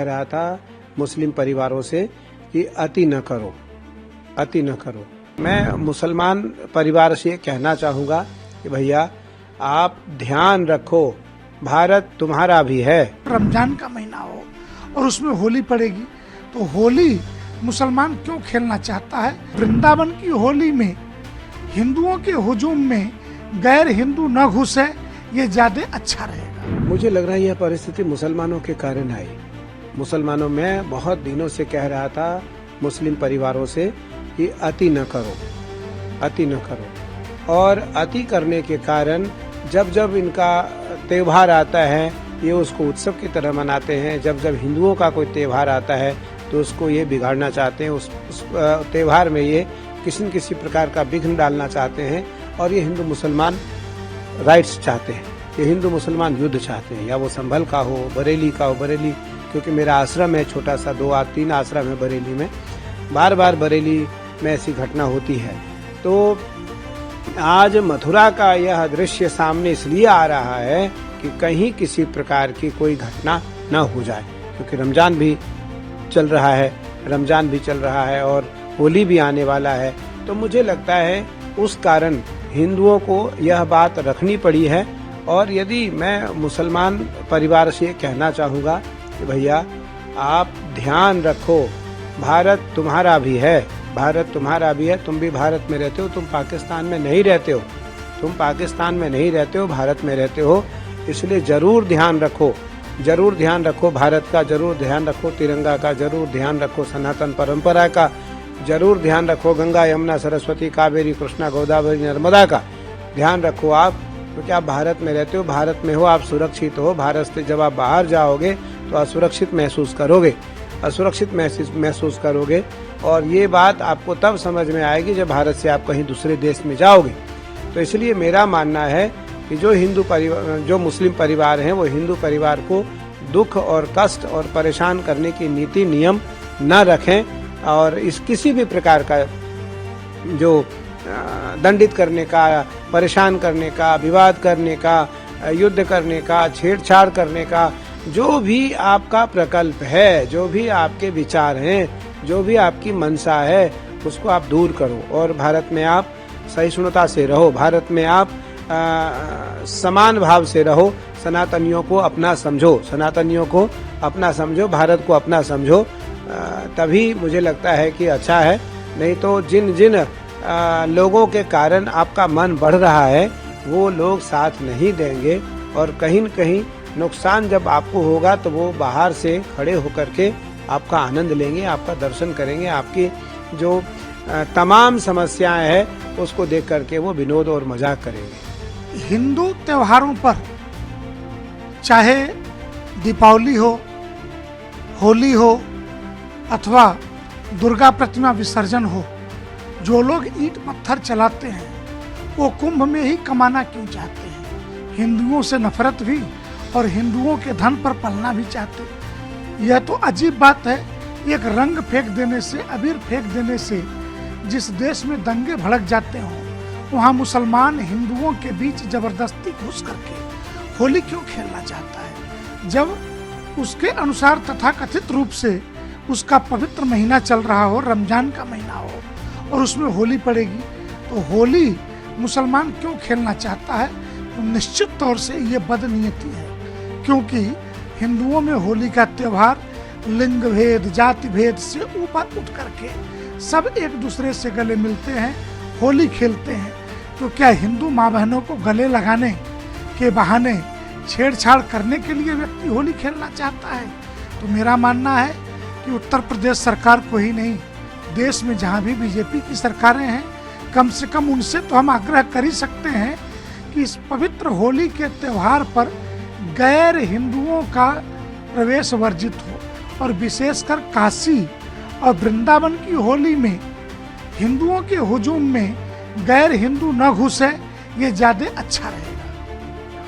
रहा था मुस्लिम परिवारों से कि अति न करो, अति न करो। मैं मुसलमान परिवार से कहना चाहूँगा कि भैया आप ध्यान रखो, भारत तुम्हारा भी है। रमजान का महीना हो और उसमें होली पड़ेगी तो होली मुसलमान क्यों खेलना चाहता है? वृंदावन की होली में हिंदुओं के हुजूम में गैर हिंदू न घुसे, ये ज्यादा अच्छा रहेगा। मुझे लग रहा है यह परिस्थिति मुसलमानों के कारण आई। मुसलमानों में बहुत दिनों से कह रहा था मुस्लिम परिवारों से कि अति न करो, अति न करो। और अति करने के कारण जब जब इनका त्योहार आता है ये उसको उत्सव की तरह मनाते हैं। जब जब हिंदुओं का कोई त्योहार आता है तो उसको ये बिगाड़ना चाहते हैं। उस त्योहार में ये किसी न किसी प्रकार का विघ्न डालना चाहते हैं। और ये हिंदू मुसलमान राइट्स चाहते हैं, ये हिंदू मुसलमान युद्ध चाहते हैं, या वो संभल का हो, बरेली का हो। बरेली क्योंकि मेरा आश्रम है छोटा सा, 2-3 आश्रम है बरेली में, बार बार बरेली में ऐसी घटना होती है। तो आज मथुरा का यह दृश्य सामने इसलिए आ रहा है कि कहीं किसी प्रकार की कोई घटना न हो जाए, क्योंकि रमजान भी चल रहा है और होली भी आने वाला है। तो मुझे लगता है उस कारण हिंदुओं को यह बात रखनी पड़ी है। और यदि मैं मुसलमान परिवार से कहना चाहूँगा कि भैया आप ध्यान रखो, भारत तुम्हारा भी है, भारत तुम्हारा भी है। तुम भी भारत में रहते हो, तुम पाकिस्तान में नहीं रहते हो, तुम पाकिस्तान में नहीं रहते हो, भारत में रहते हो। इसलिए जरूर ध्यान रखो, जरूर ध्यान रखो भारत का, जरूर ध्यान रखो तिरंगा का, जरूर ध्यान रखो सनातन परंपरा का, जरूर ध्यान रखो गंगा यमुना सरस्वती कावेरी कृष्णा गोदावरी नर्मदा का ध्यान रखो आप, क्योंकि आप भारत में रहते हो, भारत में हो, आप सुरक्षित हो। भारत से जब आप बाहर जाओगे तो असुरक्षित महसूस करोगे, असुरक्षित महसूस करोगे। और ये बात आपको तब समझ में आएगी जब भारत से आप कहीं दूसरे देश में जाओगे। तो इसलिए मेरा मानना है कि जो मुस्लिम परिवार हैं वो हिंदू परिवार को दुख और कष्ट और परेशान करने की नीति नियम न रखें। और इस किसी भी प्रकार का जो दंडित करने का, परेशान करने का, विवाद करने का, युद्ध करने का, छेड़छाड़ करने का, जो भी आपका प्रकल्प है, जो भी आपके विचार हैं, जो भी आपकी मनसा है, उसको आप दूर करो। और भारत में आप सहिष्णुता से रहो, भारत में आप समान भाव से रहो। सनातनियों को अपना समझो, सनातनियों को अपना समझो, भारत को अपना समझो। तभी मुझे लगता है कि अच्छा है। नहीं तो जिन जिन लोगों के कारण आपका मन बढ़ रहा है वो लोग साथ नहीं देंगे। और कहीं न कहीं नुकसान जब आपको होगा तो वो बाहर से खड़े होकर के आपका आनंद लेंगे, आपका दर्शन करेंगे, आपकी जो तमाम समस्याएं हैं उसको देख करके वो विनोद और मजाक करेंगे। हिंदू त्योहारों पर चाहे दीपावली हो, होली हो अथवा दुर्गा प्रतिमा विसर्जन हो, जो लोग ईंट पत्थर चलाते हैं वो कुंभ में ही कमाना क्यों चाहते हैं? हिंदुओं से नफरत भी और हिंदुओं के धन पर पलना भी चाहते हैं। यह तो अजीब बात है। एक रंग फेंक देने से, अबीर फेंक देने से जिस देश में दंगे भड़क जाते हों, वहाँ मुसलमान हिंदुओं के बीच जबरदस्ती घुस करके होली क्यों खेलना चाहता है? जब उसके अनुसार तथाकथित रूप से उसका पवित्र महीना चल रहा हो, रमजान का महीना हो, और उसमें होली पड़ेगी तो होली मुसलमान क्यों खेलना चाहता है? तो निश्चित तौर से ये बदनीयती है। क्योंकि हिंदुओं में होली का त्योहार लिंग भेद, जाति भेद से ऊपर उठ करके सब एक दूसरे से गले मिलते हैं, होली खेलते हैं। तो क्या हिंदू माँ बहनों को गले लगाने के बहाने छेड़छाड़ करने के लिए व्यक्ति होली खेलना चाहता है? तो मेरा मानना है कि उत्तर प्रदेश सरकार को ही नहीं, देश में जहाँ भी बीजेपी की सरकारें हैं, कम से कम उनसे तो हम आग्रह कर ही सकते हैं कि इस पवित्र होली के त्योहार पर गैर हिंदुओं का प्रवेश वर्जित हो। और विशेषकर काशी और वृंदावन की होली में हिंदुओं के हुजूम में गैर हिंदू न घुसे, ये ज्यादा अच्छा रहे।